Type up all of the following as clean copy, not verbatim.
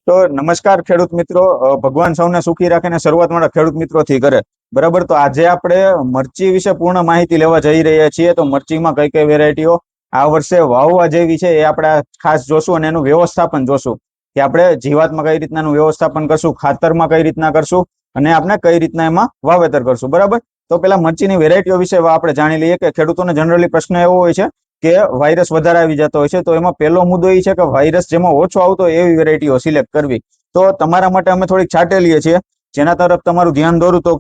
તો નમસ્કાર ખેડૂત મિત્રો, ભગવાન સૌને સુખી રાખે ને શરૂઆત મારા ખેડૂત મિત્રોથી કરે. બરાબર, તો આજે આપણે મરચી વિશે પૂર્ણ માહિતી લેવા જઈ રહ્યા છીએ. તો મરચીમાં કઈ કઈ વેરાયટીઓ આ વર્ષે વાવવા જેવી છે એ આપણે ખાસ જોશું, અને એનું વ્યવસ્થાપન જોશું કે આપણે જીવાતમાં કઈ રીતના એનું વ્યવસ્થાપન કરશું, ખાતરમાં કઈ રીતના કરશું, અને આપણે કઈ રીતના એમાં વાવેતર કરશું. બરાબર, તો પેલા મરચીની વેરાયટીઓ વિશે આપણે જાણી લઈએ કે ખેડૂતોને જનરલી પ્રશ્ન એવો હોય છે કે વાયરસ વધારે આવી જતો હોય છે. તો એમાં પહેલો મુદ્દો એ છે કે વાયરસ જેમાં ઓછો આવતો હોય એવી વેરાયટીઓ સિલેક્ટ કરવી. તો તમારા માટે અમે થોડીક છાટેલીએ છીએ જેના તરફ તમારું ધ્યાન દોરું. તો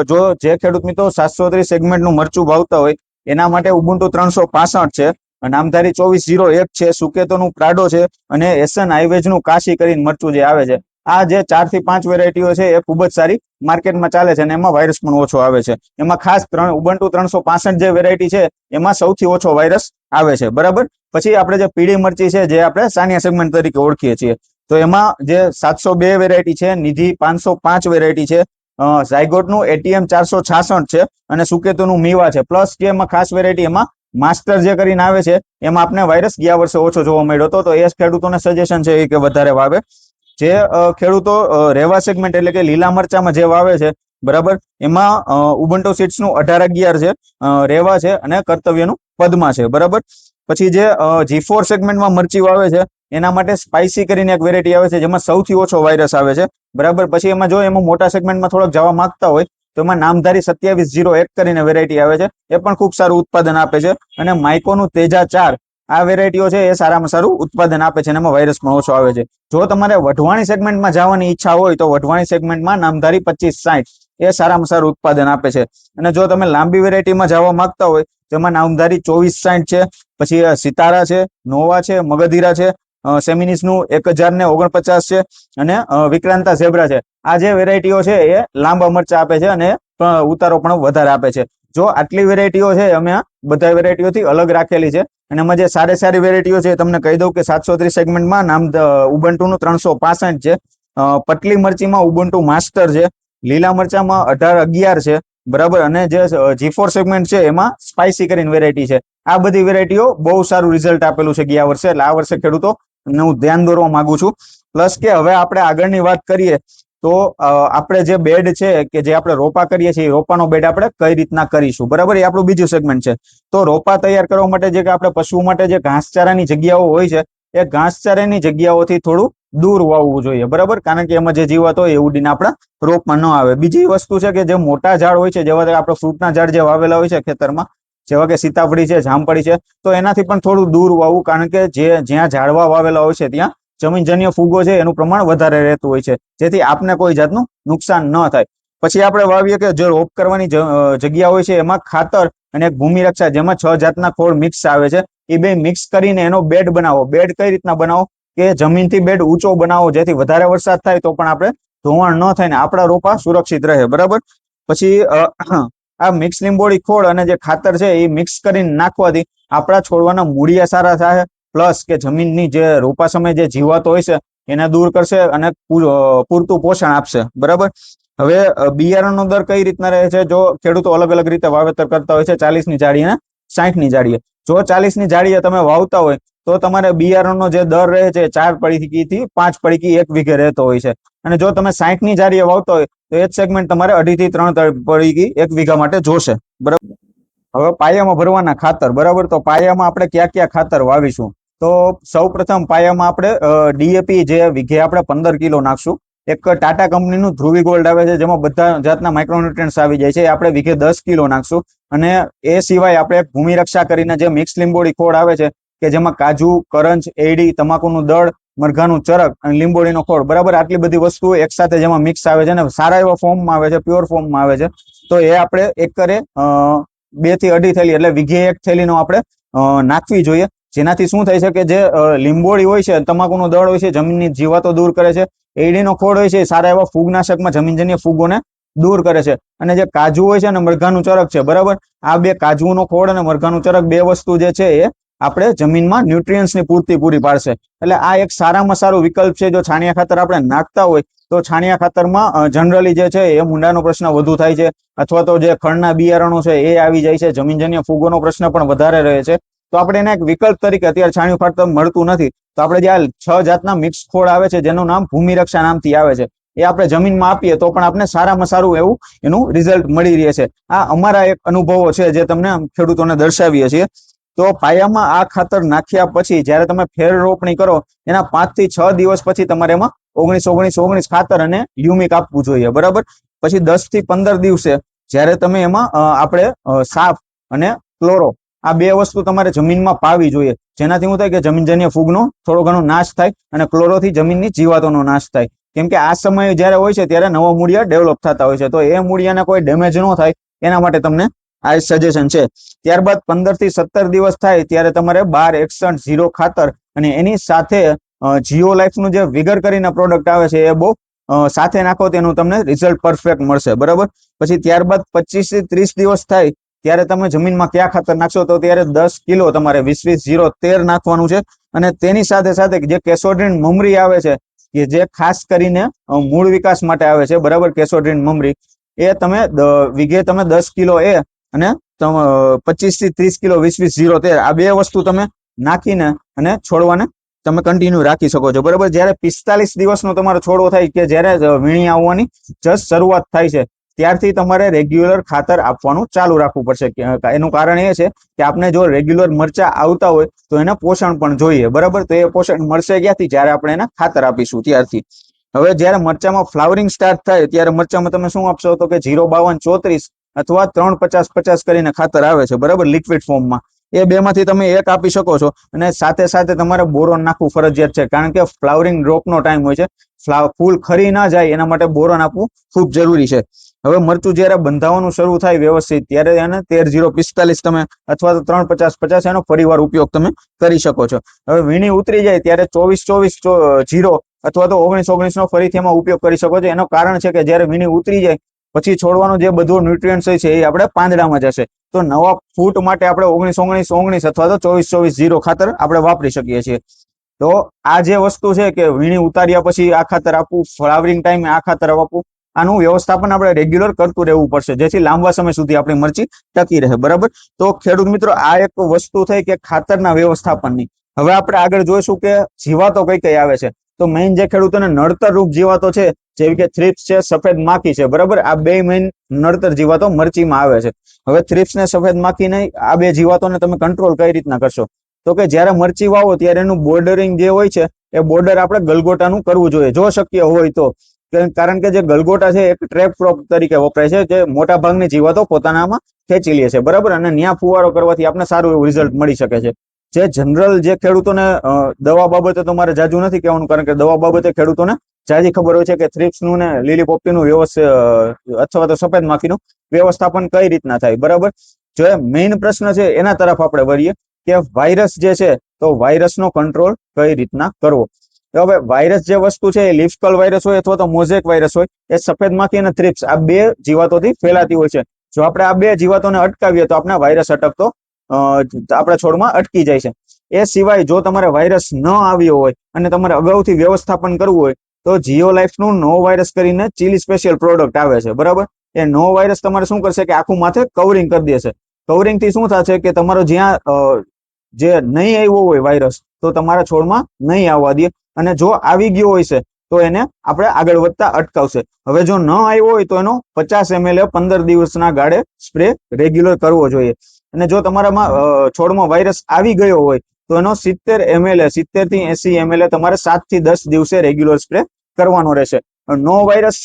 જો જે ખેડૂત મિત્રો 730 સેગમેન્ટનું મરચું વાવતા હોય એના માટે ઉબુન્ટુ 365 છે, નામધારી 2401 છે, સુકેતોનું પ્રાડો છે, અને એસએન હાઈવેજનું કાશી કરીને મરચું જે આવે છે. આ જે 4 થી 5 વેરાયટીઓ છે એ ખૂબ જ સારી માર્કેટમાં ચાલે છે અને એમાં વાયરસ પણ ઓછો આવે છે. એમાં ખાસ ઉબુન્ટુ 365 જે વેરાયટી છે એમાં સૌથી ઓછો વાયરસ આવે છે. બરાબર, પછી આપણે જે પીળી મરચી છે જે આપણે સાનિયા સેગમેન્ટ તરીકે ઓળખીએ છીએ, તો એમાં જે 702 વેરાયટી છે, નિધિ 505 વેરાયટી છે, ઝાયગોટનું એટીએમ 466 છે, અને સુકેતુનું મીવા છે. પ્લસ જે એમાં ખાસ વેરાયટી એમાં માસ્ટર જે કરીને આવે છે એમાં આપણે વાયરસ ગયા વર્ષે ઓછો જોવા મળ્યો હતો. તો એ ખેડૂતોને સજેશન છે કે વધારે વાવે. જે ખેડૂતો રેવા સેગમેન્ટ એટલે કે લીલા મરચામાં જે વાવે છે, બરાબર, એમાં ઉબુન્ટુ સીડ્સનું 1811 છે, રેવા છે, અને કર્તવ્યનું પદ્મા છે. બરાબર, પછી જે G4 સેગમેન્ટમાં મરચી વાવે છે એના માટે સ્પાઇસી કરીને એક વેરાયટી આવે છે જેમાં સૌથી ઓછો વાયરસ આવે છે. બરાબર, પછી એમાં જો એમાં મોટા સેગમેન્ટમાં થોડોક જવા માંગતા હોય તો એમાં નામધારી 2701 કરીને વેરાયટી આવે છે, એ પણ ખૂબ સારું ઉત્પાદન આપે છે. અને માઇકોનું તેજા 4 આ વેરાયટીઓ છે એ સારામાં સારું ઉત્પાદન આપે છે અને એમાં વાયરસ પણ ઓછો આવે છે. જો તમારે વઢવાણી સેગમેન્ટમાં જવાની ઈચ્છા હોય તો વઢવાણી સેગમેન્ટમાં નામધારી 2560 એ સારામાં સારું ઉત્પાદન આપે છે. અને જો તમે લાંબી વેરાયટીમાં જવા માંગતા હોય જેમાં નામધારી 2460 છે, પછી સિતારા છે, નોવા છે, મગધીરા છે, સેમિનિસનું 1049 છે, અને વિક્રાંતા ઝેબ્રા છે. આ જે વેરાયટીઓ છે એ લાંબા મરચા આપે છે અને ઉતારો પણ વધારે આપે છે. જો આટલી વેરાયટીઓ છે અમે બધા વેરાયટીઓથી અલગ રાખેલી છે, અને એમાં જે સારી વેરાયટીઓ છે તમને કહી દઉં કે 730 સેગમેન્ટમાં ઉબુન્ટુનું 365 છે, પટલી મરચીમાં ઉબુન્ટુ માસ્ટર છે, લીલા મરચામાં 1811 છે, બરાબર, અને જે G4 સેગમેન્ટ છે એમાં સ્પાઇસી કરીને વેરાયટી છે. આ બધી વેરાયટીઓ બહુ સારું રિઝલ્ટ આપેલું છે ગયા વર્ષે, એટલે આ વર્ષે ખેડૂતો હું ધ્યાન દોરવા માંગુ છું. પ્લસ કે હવે આપણે આગળની વાત કરીએ તો આપણે જે બેડ છે કે જે આપણે રોપા કરીએ છીએ રોપાનો બેડ આપણે કઈ રીતના કરીશું. બરાબર, એ આપણું બીજું સેગમેન્ટ છે. તો રોપા તૈયાર કરવા માટે જે આપણે પશુઓ માટે જે ઘાસચારાની જગ્યાઓ હોય છે એ ઘાસચારાની જગ્યાઓથી થોડું દૂર વાવવું જોઈએ. બરાબર, કારણ કે એમાં જે જીવાત હોય એ ઉડીને આપણા રોપમાં ન આવે. બીજી વસ્તુ છે કે જે મોટા ઝાડ હોય છે, જેવા આપણે ફ્રૂટના ઝાડ જે વાવેલા હોય છે ખેતરમાં, જેવા કે સીતાફળી છે, જામફળી છે, તો એનાથી પણ થોડું દૂર વાવવું, કારણ કે જ્યાં ઝાડવા વાવેલા હોય છે ત્યાં જમીનજન્ય ફૂગો છે એનું પ્રમાણ વધારે રહેતું હોય છે, જેથી આપને કોઈ જાતનું નુકસાન ન થાય. પછી આપણે વાવીએ કે જે રોપ કરવાની જગ્યા હોય છે એમાં ખાતર અને એક ભૂમિ રક્ષા, જેમાં 6 જાતના ખોળ મિક્સ આવે છે, એ બે મિક્સ કરીને એનો બેડ બનાવો. બેડ કઈ રીતના બનાવો કે જમીનથી બેડ ઊંચો બનાવો, જેથી વધારે વરસાદ થાય તો પણ આપણે ધોવાણ ન થાય ને આપણા રોપા સુરક્ષિત રહે. બરાબર, પછી આ મિક્સ લીંબોળી ખોળ અને જે ખાતર છે એ મિક્સ કરીને નાખવાથી આપણા છોડવાના મૂળિયા સારા થાય, પ્લસ કે જમીનની જે રોપા સમયે જે જીવાતો હોય છે એને દૂર કરશે અને પૂરતું પોષણ આપશે. બરાબર, હવે બિયારણનો દર કઈ રીતના રહે છે? જો ખેડૂતો અલગ અલગ રીતે વાવેતર કરતા હોય છે, 40ની જાળી અને 60ની જાળીએ. જો 40ની જાળીએ તમે વાવતા હોય તો તમારે બિયારણનો જે દર રહે છે 4 પડીકીથી 5 પડીકી 1 વીઘે રહેતો હોય છે. અને જો તમે 60ની જાળીએ વાવતા હોય તો એ જ સેગમેન્ટ તમારે 2.5 થી 3 પડીકી 1 વીઘા માટે જોશે. બરાબર, હવે પાયામાં ભરવાના ખાતર. બરાબર, તો પાયામાં આપણે ક્યાં ક્યાં ખાતર વાવીશું? તો સૌ પ્રથમ પાયામાં આપણે ડીએપી જે વીઘે આપણે 15 કિલો નાખશું. એક ટાટા કંપનીનું ધ્રુવી ગોલ્ડ આવે છે જેમાં બધા જાતના માઇક્રોન્યુટ્રન્સ આવી જાય છે, એ આપણે વીઘે 10 કિલો નાખશું. અને એ સિવાય આપણે એક ભૂમિ રક્ષા કરીને જે મિક્સ લીંબોળી ખોળ આવે છે કે જેમાં કાજુ, કરંજ, એડી, તમાકુનું દળ, મરઘાનું ચરક અને લીંબોળીનો ખોળ, બરાબર, આટલી બધી વસ્તુઓ એકસાથે જેમાં મિક્સ આવે છે અને સારા એવા ફોર્મમાં આવે છે, પ્યોર ફોર્મમાં આવે છે. તો એ આપણે એકરે 2 થી 2.5 થેલી એટલે વીઘે 1 થેલીનો આપણે નાખવી જોઈએ. જેનાથી શું થાય છે કે જે લીંબોળી હોય છે, તમાકુનો દળ હોય છે, જમીનની જીવાતો દૂર કરે છે. એડીનો ખોળ હોય છે સારા એવા ફૂગનાશકમાં જમીનજન્ય ફૂગોને દૂર કરે છે. અને જે કાજુ હોય છે અને મરઘાનું ચરક છે, બરાબર, આ બે કાજુનો ખોળ અને મરઘાનું ચરક બે વસ્તુ જે છે એ આપણે જમીનમાં ન્યુટ્રિયન્ટ્સની પૂર્તિ પૂરી પાડશે. એટલે આ એક સારામાં સારું વિકલ્પ છે. જો છાણિયા ખાતર આપણે નાખતા હોય તો છાણિયા ખાતરમાં જનરલી જે છે એ મૂંડાનો પ્રશ્ન વધુ થાય છે, અથવા તો જે ખડના બિયારણો છે એ આવી જાય છે, જમીનજન્ય ફૂગોનો પ્રશ્ન પણ વધારે રહે છે. તો આપણે એને એક વિકલ્પ તરીકે, અત્યારે છાણિયું ખાતર મળતું નથી તો આપણે જે આ 6 જાતના મિક્સ ખોળ આવે છે જેનું નામ ભૂમિરક્ષા નામથી આવે છે, એ આપણે જમીનમાં આપીએ તો પણ આપણે સારામાં સારું એવું એનું રિઝલ્ટ મળી રહે છે. આ અમારા એક અનુભવો છે જે તમને ખેડૂતોને દર્શાવીએ છીએ. તો પાયામાં આ ખાતર નાખ્યા પછી જયારે તમે ફેર રોપણી કરો એના 5 થી 6 દિવસ પછી તમારે એમાં 19-19-19 ખાતર અને હ્યુમિક આપવું જોઈએ, બરાબર. પછી 10 થી 15 દિવસે જયારે તમે એમાં આપણે સાફ અને ક્લોરો આ બે વસ્તુ તમારે જમીનમાં પાવી જોઈએ, જેનાથી શું થાય કે જમીનજન્ય ફૂગનો થોડો ઘણો નાશ થાય અને ક્લોરોથી જમીનની જીવાતોનો નાશ થાય. કેમ કે આ સમયે જયારે હોય છે ત્યારે નવા મૂળિયા ડેવલપ થતા હોય છે, તો એ મૂળિયાને કોઈ ડેમેજ ન થાય એના માટે તમને આ સજેશન છે. ત્યારબાદ 15 થી 17 દિવસ થાય ત્યારે તમારે 1261 ખાતર અને એની સાથે જીઓ લાઈફ નું જે વિગર કરીને પ્રોડક્ટ આવે છે એ બહુ સાથે નાખો તેનું તમને રિઝલ્ટ પરફેક્ટ મળશે, બરાબર. પછી ત્યારબાદ 25 થી 30 દિવસ થાય ત્યારે તમે જમીનમાં કયા ખાતર નાખશો, તો ત્યારે 10 કિલો તમારે 20-20-0-13 નાખવાનું છે. અને તેની સાથે સાથે જે કેસોડ્રીન મમરી આવે છે કે જે ખાસ કરીને મૂળ વિકાસ માટે આવે છે, બરાબર. કેસોડ્રીન મમરી એ તમે વીઘે તમે 10 કિલો એ અને 25 થી 30 કિલો 20-20-0-13 આ બે વસ્તુ તમે નાખીને અને છોડવાને તમે કન્ટિન્યુ રાખી શકો છો, બરાબર. જયારે 45 દિવસનો તમારો છોડવો થાય કે જયારે વીણી આવવાની જસ્ટ શરૂઆત થાય છે ત્યારથી તમારે રેગ્યુલર ખાતર આપવાનું ચાલુ રાખવું પડશે. એનું કારણ એ છે કે આપણે જો રેગ્યુલર મરચા આવતા હોય તો એને પોષણ પણ જોઈએ, બરાબર. તો એ પોષણ મળશે ક્યાંથી? જયારે આપણે એને ખાતર આપીશું ત્યારથી. હવે જયારે મરચામાં ફ્લાવરિંગ સ્ટાર્ટ થાય ત્યારે મરચામાં તમે શું આપશો, તો કે 0-52-34 અથવા 3-50-50 કરીને ખાતર આવે છે, બરાબર, લિક્વિડ ફોર્મમાં. એ બે માંથી તમે એક આપી શકો છો. અને સાથે સાથે તમારે બોરોન નાખવું ફરજિયાત છે, કારણ કે ફ્લાવરિંગ ડ્રોપનો ટાઈમ હોય છે, ફૂલ ખરી ના જાય એના માટે બોરોન આપવું ખૂબ જરૂરી છે. હવે મરચું જયારે બંધાવાનું શરૂ થાય વ્યવસ્થિત ત્યારે એને 13-0-45 તમે અથવા તો 3-50-50 એનો ફરીવાર ઉપયોગ તમે કરી શકો છો. હવે વીણી ઉતરી જાય ત્યારે 24-24-0 અથવા તો 19-19 નો ફરીથી એમાં ઉપયોગ કરી શકો છો. એનું કારણ છે કે જયારે વીણી ઉતરી જાય પછી છોડવાનું જે બધું ન્યુટ્રિયન્ટ્સ હોય છે એ આપણે પાંદડામાં જશે. તો નવા ફૂટ માટે આપણે 19-19-19 અથવા તો 24-24-0 ખાતર આપણે વાપરી શકીએ છીએ. તો આ જે વસ્તુ છે કે વીણી ઉતાર્યા પછી આ ખાતર આપવું, ફ્લાવરિંગ ટાઈમે આ ખાતર આપવું, આનું વ્યવસ્થાપન આપણે રેગ્યુલર કરતું રહેવું પડશે, જેથી લાંબા સમય સુધી આપણી મરચી ટકી રહે, બરાબર. તો ખેડૂત મિત્રો આ એક વસ્તુ થઈ કે ખાતરના વ્યવસ્થાપનની. હવે આપણે આગળ જોઈશું કે જીવાતો કઈ કઈ આવે છે. તો મેઇન જે ખેડૂતોને નડતર રૂપ જીવાતો છે જેવી કે થ્રિપ્સ છે, સફેદ માખી છે, બરાબર. આ બે મેઇન નડતર જીવાતો મરચીમાં આવે છે. હવે થ્રિપ્સ ને સફેદ માખી નહીં, આ બે જીવાતોને તમે કંટ્રોલ કઈ રીતના કરશો, તો કે જયારે મરચી વાવો ત્યારે એનું બોર્ડરિંગ જે હોય છે એ બોર્ડર આપણે ગલગોટાનું કરવું જોઈએ જો શક્ય હોય તો. કારણ કે જે ગલગોટા છે એક ટ્રેપ ક્રોપ તરીકે વપરાય છે, જે મોટા ભાગની જીવાતો પોતાનામાં ખેંચી લે છે, બરાબર. અને ન્યા ફુવારો કરવાથી આપણે સારું એવું રિઝલ્ટ મળી શકે છે. જે જનરલ જે ખેડૂતોને દવા બાબતે તમારે જાજુ નથી કહેવાનું, કારણ કે દવા બાબતે ખેડૂતોને જાજી ખબર હોય છે કે થ્રિપ્સનું ને લીલી પોપટીનું વ્યવસ્થિત અથવા તો સફેદ માખીનું વ્યવસ્થાપન કઈ રીતના થાય, બરાબર. જો મેઇન પ્રશ્ન છે એના તરફ આપણે વળીએ કે વાયરસ જે છે તો વાયરસનો કંટ્રોલ કઈ રીતના કરવો. તો હવે વાયરસ જે વસ્તુ છે એ લીફ વાયરસ હોય અથવા તો મોઝેક વાયરસ હોય, એ સફેદ માખી અને થ્રિપ્સ આ બે જીવાતોથી ફેલાતી હોય છે. જો આપણે આ બે જીવાતોને અટકાવીએ તો આપણે વાયરસ અટકતો આપણા છોડમાં અટકી જાય છે. એ સિવાય જો તમારે વાયરસ ન આવ્યો હોય અને તમારે અગાઉથી વ્યવસ્થાપન કરવું હોય તો જીઓ લાઈફનું નો વાયરસ કરીને ચીલી સ્પેશિયલ પ્રોડક્ટ આવે છે, બરાબર. એ નો વાયરસ તમારે શું કરશે કે આખું માથે કવરિંગ કરી દેશે. કવરિંગ થી શું થશે કે તમારો જ્યાં જે નહીં આવ્યો હોય વાયરસ તો તમારા છોડમાં નહીં આવવા દે, અને જો આવી ગયો હોય છે તો એને આપણે આગળ વધતા અટકાવશે. હવે જો ન આવ્યો હોય તો એનો 50 ml 15 દિવસના ગાળે સ્પ્રે રેગ્યુલર કરવો જોઈએ. અને જો તમારામાં છોડમાં વાયરસ આવી ગયો હોય તો એનો 70 ml 70 થી 80 ml તમારે 7 થી 10 દિવસે રેગ્યુલર સ્પ્રે કરવાનો રહેશે. નો વાયરસ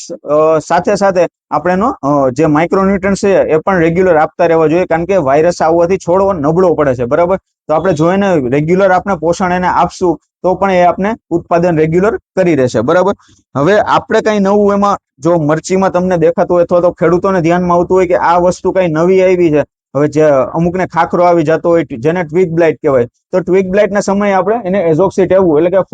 સાથે સાથે આપણે જે માઇક્રોન્યુટ્રન્સ છે એ પણ રેગ્યુલર આપતા રહેવા જોઈએ, કારણ કે વાયરસ આવવાથી છોડવો નબળો પડે છે, બરાબર. તો આપણે જોઈને રેગ્યુલર આપણે પોષણ એને આપશું તો પણ એ આપણે ઉત્પાદન રેગ્યુલર કરી રહેશે, બરાબર. હવે આપણે કઈ નવું એમાં જો મરચીમાં તમને દેખાતું હોય અથવા તો ખેડૂતોને ધ્યાનમાં આવતું હોય કે આ વસ્તુ કઈ નવી આવી છે, હવે જે અમુકને ખાખરો આવી જતો હોય જેને ટ્વિક બ્લાઇટ કહેવાય, તો ટ્વિક બ્લાઇટના સમયે આપણે એને એઝોક્સિટ એવું એટલે કે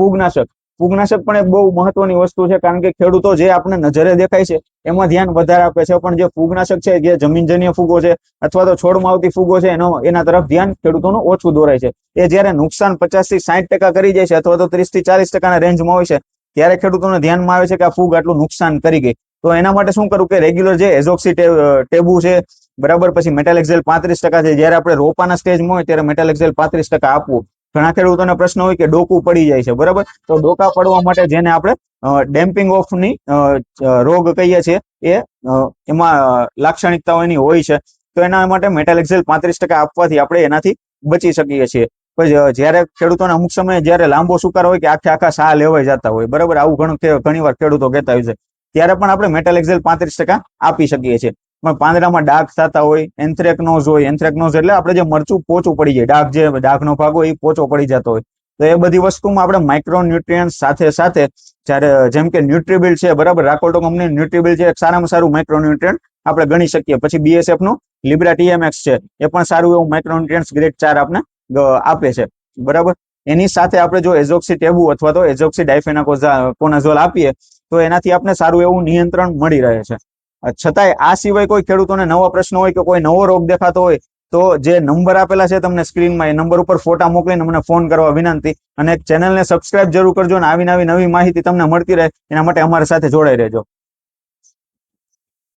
ફૂગનાશક પણ એક બહુ મહત્વની વસ્તુ છે, કારણ કે ખેડૂતો જે આપણે નજરે દેખાય છે એમાં ધ્યાન વધારે આપે છે, પણ જે ફૂગનાશક છે જે જમીનજન્ય ફૂગો છે અથવા તો છોડમાં આવતી ફૂગો છે એના તરફ ધ્યાન ખેડૂતોનું ઓછું દોરાય છે. એ જયારે નુકસાન 50 થી 60% કરી જાય છે અથવા તો 30 થી 40% રેન્જમાં હોય છે ત્યારે ખેડૂતોને ધ્યાનમાં આવે છે કે આ ફૂગ આટલું નુકસાન કરી ગઈ. તો એના માટે શું કરવું કે રેગ્યુલર જે એઝોક્સી ટેબુ છે, બરાબર, પછી મેટાલેક્ઝેલ 35% છે, જયારે આપણે રોપાના સ્ટેજમાં હોય ત્યારે મેટાલેક્ઝેલ 35% આપવું. ઘણા ખેડૂતોને પ્રશ્ન હોય કે ડોકું પડી જાય છે, બરાબર? તો ડોકા પડવા માટે જેને આપણે ડેમ્પિંગ ઓફ ની રોગ કહીએ છીએ એ એમાં લાક્ષણિકતાઓ એની હોય છે. તો એના માટે મેટાલેક્સેલ 35% આપવાથી આપણે એનાથી બચી શકીએ છીએ. પછી જયારે ખેડૂતોને અમુક સમયે જયારે લાંબો સુકારો હોય કે આખા સાહ લેવાઈ જતા હોય, બરાબર, આવું ઘણી વાર ખેડૂતો કહેતા હોય છે, ત્યારે પણ આપણે મેટાલેક્સેલ 35% આપી શકીએ છીએ. પણ પાંદડામાં ડાઘ થતા હોય, એન્થ્રેકનોઝ હોય, એન્થ્રેકનોઝ એટલે આપણે જે મરચું પોચું પડી જાય, ડાઘનો ભાગ હોય એ પોચો પડી જતો હોય, તો એ બધી વસ્તુમાં આપણે માઇક્રોન્યુટ્રિયન્ટ સાથે સાથે જ્યારે જેમ કે ન્યુટ્રીબિલ્ડ છે, બરાબર, રાકોલ્ટો કંપની ન્યુટ્રીબિલ્ડ છે, એક સારામાં સારું માઇક્રોન્યુટ્રિયન્ટ આપણે ગણી શકીએ. પછી BSF નું લિબ્રા TMX છે, એ પણ સારું એવું માઇક્રોન્યુટ્રિયન્ટ ગ્રેડ 4 આપણે આપે છે, બરાબર. એની સાથે આપણે જો એઝોક્સી ટેબુ અથવા તો એઝોક્સી ડાયફેનાકોનાઝોલ આપીએ તો એનાથી આપણે સારું એવું નિયંત્રણ મળી રહે છે. છતાંય આ સિવાય કોઈ ખેડૂતોને નવા પ્રશ્ન હોય કે કોઈ નવો રોગ દેખાતો હોય તો જે નંબર આપેલા છે તમને સ્ક્રીનમાં, એ નંબર ઉપર ફોટા મોકલીને મને ફોન કરવા વિનંતી. અને ચેનલને સબસ્ક્રાઇબ જરૂર કરજો, અને આવી નવી માહિતી તમને મળતી રહે એના માટે અમારી સાથે જોડાઈ રહેજો.